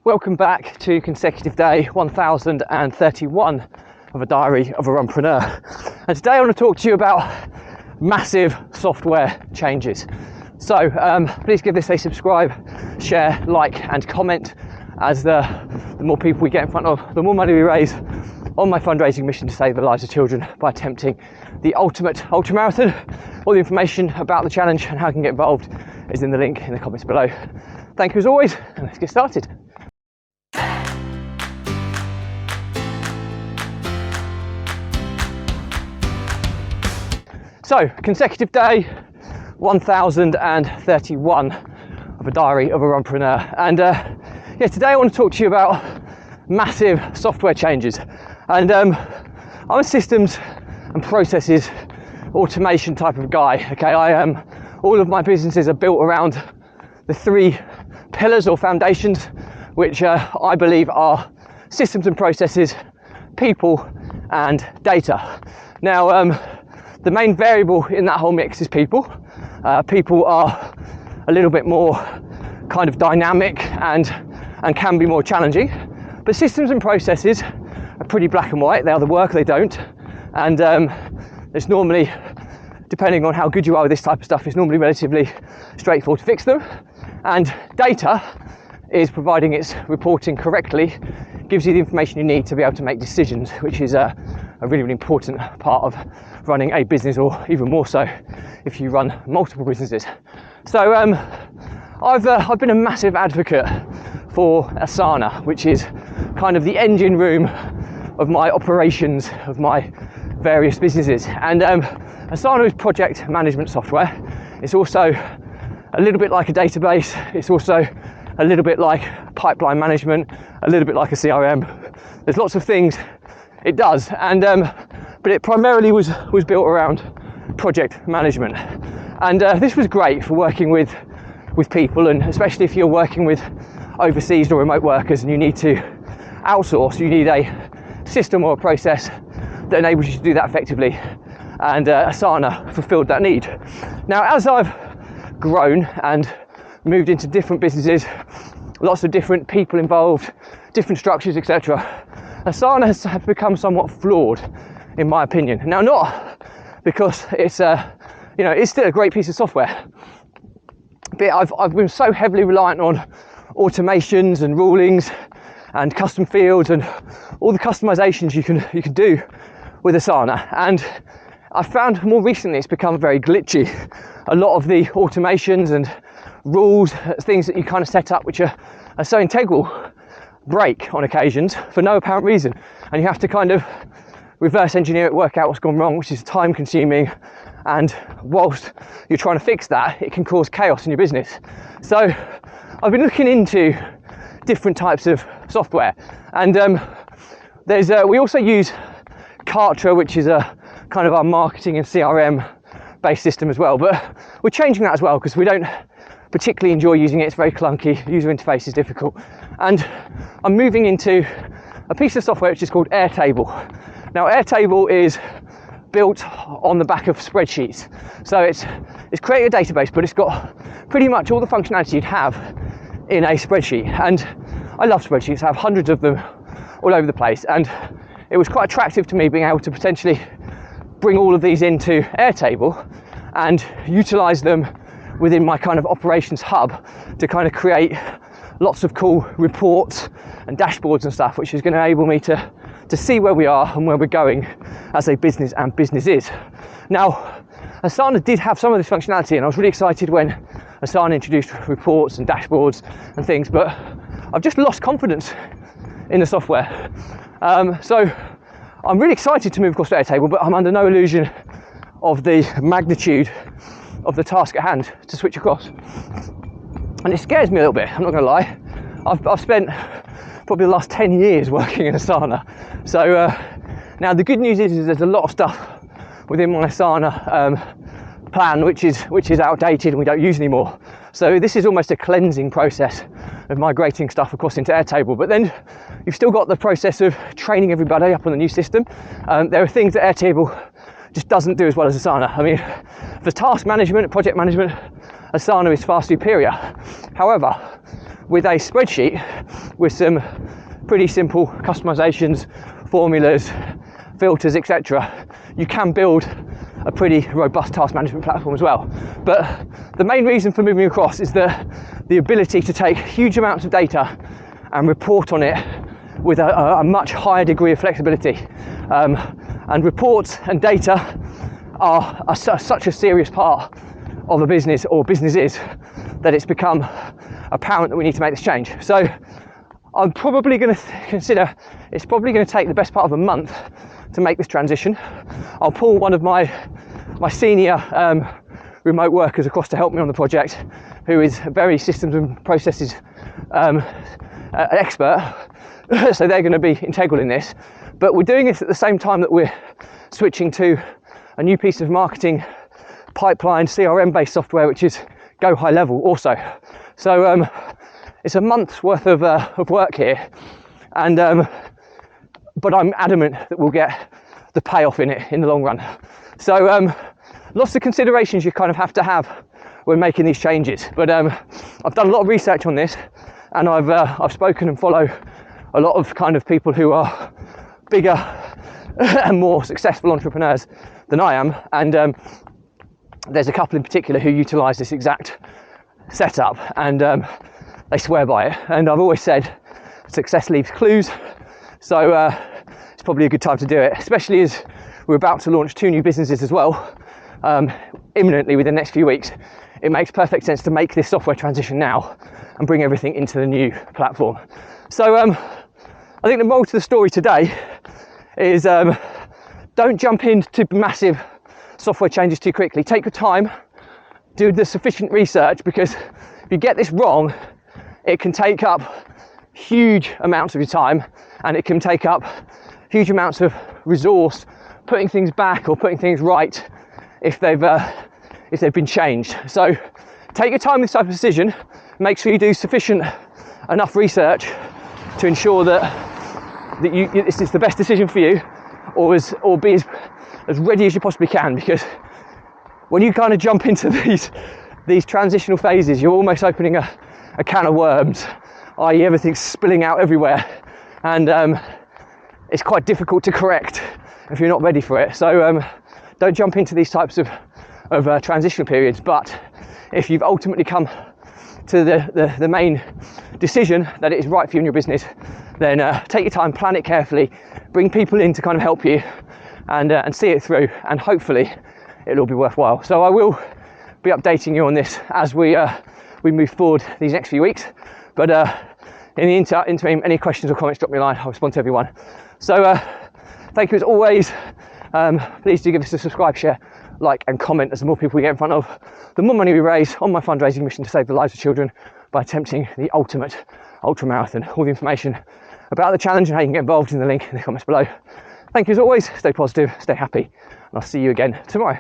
Welcome back to consecutive day 1031 of a diary of a runpreneur. And today I want to talk to you about massive software changes. So please give this a subscribe, share, like and comment, as the more people we get in front of, the more money we raise on my fundraising mission to save the lives of children by attempting the ultimate ultramarathon. All the information about the challenge and how you can get involved is in the link in the comments below. Thank you as always, and let's get started. So, consecutive day 1031 of a diary of a runpreneur, and today I want to talk to you about massive software changes. And I'm a systems and processes automation type of guy. Okay, all of my businesses are built around the three pillars or foundations, which I believe are systems and processes, people, and data. Now, the main variable in that whole mix is people. People are a little bit more kind of dynamic and can be more challenging. But systems and processes are pretty black and white. They either work or they don't. And it's normally, depending on how good you are with this type of stuff, it's normally relatively straightforward to fix them. And data is, providing it's reporting correctly, gives you the information you need to be able to make decisions, which is a really, really important part of running a business, or even more so if you run multiple businesses. So I've been a massive advocate for Asana, which is kind of the engine room of my operations of my various businesses. And Asana is project management software. It's also a little bit like a database. It's also a little bit like pipeline management, a little bit like a CRM. There's lots of things it does, and but it primarily was built around project management. And this was great for working with people, and especially if you're working with overseas or remote workers and you need to outsource, you need a system or a process that enables you to do that effectively. And Asana fulfilled that need. Now, as I've grown and moved into different businesses, lots of different people involved, different structures, etc., Asana has become somewhat flawed, in my opinion. Now, not because it's it's still a great piece of software, but I've been so heavily reliant on automations and rulings and custom fields and all the customizations you can do with Asana. And I found more recently it's become very glitchy. A lot of the automations and rules, things that you kind of set up which are so integral, break on occasions for no apparent reason, and you have to kind of reverse engineer it, work out what's gone wrong, which is time consuming, and whilst you're trying to fix that, it can cause chaos in your business. So I've been looking into different types of software, and we also use Kartra, which is a kind of our marketing and CRM based system as well, but we're changing that as well because we don't particularly enjoy using it. It's very clunky, user interface is difficult, and I'm moving into a piece of software which is called Airtable. Now, Airtable is built on the back of spreadsheets, so it's creating a database, but it's got pretty much all the functionality you'd have in a spreadsheet. And I love spreadsheets. I have hundreds of them all over the place, and it was quite attractive to me being able to potentially bring all of these into Airtable and utilize them within my kind of operations hub to kind of create lots of cool reports and dashboards and stuff, which is going to enable me to see where we are and where we're going as a business and businesses. Now, Asana did have some of this functionality, and I was really excited when Asana introduced reports and dashboards and things, but I've just lost confidence in the software. So I'm really excited to move across to Airtable, but I'm under no illusion of the magnitude of the task at hand to switch across. And it scares me a little bit, I'm not going to lie. I've spent probably the last 10 years working in Asana. So now the good news is there's a lot of stuff within my Asana plan which is outdated and we don't use anymore. So this is almost a cleansing process of migrating stuff across into Airtable. But then you've still got the process of training everybody up on the new system. There are things that Airtable just doesn't do as well as Asana. I mean, for task management and project management, Asana is far superior. However, with a spreadsheet with some pretty simple customizations, formulas, filters, etc., you can build a pretty robust task management platform as well. But the main reason for moving across is the ability to take huge amounts of data and report on it with a much higher degree of flexibility. And reports and data are such a serious part of a business, or businesses, that it's become apparent that we need to make this change. So I'm probably going to consider it's probably going to take the best part of a month to make this transition. I'll pull one of my senior remote workers across to help me on the project, who is a very systems and processes expert. So they're going to be integral in this. But we're doing this at the same time that we're switching to a new piece of marketing pipeline CRM based software, which is Go High Level also. So it's a month's worth of work here, and but I'm adamant that we'll get the payoff in it in the long run. So lots of considerations you kind of have to have when making these changes. But I've done a lot of research on this, and I've spoken and follow a lot of kind of people who are bigger and more successful entrepreneurs than I am, and there's a couple in particular who utilise this exact setup, and they swear by it. And I've always said success leaves clues, so it's probably a good time to do it, especially as we're about to launch 2 new businesses as well imminently within the next few weeks. It makes perfect sense to make this software transition now and bring everything into the new platform. So I think the moral to the story today is don't jump into massive software changes too quickly. Take your time, do the sufficient research, because if you get this wrong, it can take up huge amounts of your time, and it can take up huge amounts of resource putting things back or putting things right if they've been changed. So take your time with this type of decision. Make sure you do sufficient enough research to ensure that this is the best decision for you, or be as ready as you possibly can, because when you kind of jump into these transitional phases, you're almost opening a can of worms, i.e. everything's spilling out everywhere, and it's quite difficult to correct if you're not ready for it. So don't jump into these types of transitional periods. But if you've ultimately come to the main decision that it is right for you in your business, then take your time, plan it carefully, bring people in to kind of help you, and see it through, and hopefully it'll all be worthwhile. So I will be updating you on this as we move forward these next few weeks. But in the interim, any questions or comments, drop me a line. I'll respond to everyone. So thank you as always. Please do give us a subscribe, share, like and comment, as the more people we get in front of, the more money we raise on my fundraising mission to save the lives of children by attempting the ultimate ultra marathon. All the information about the challenge and how you can get involved in the link in the comments below. Thank you as always. Stay positive, stay happy, and I'll see you again tomorrow.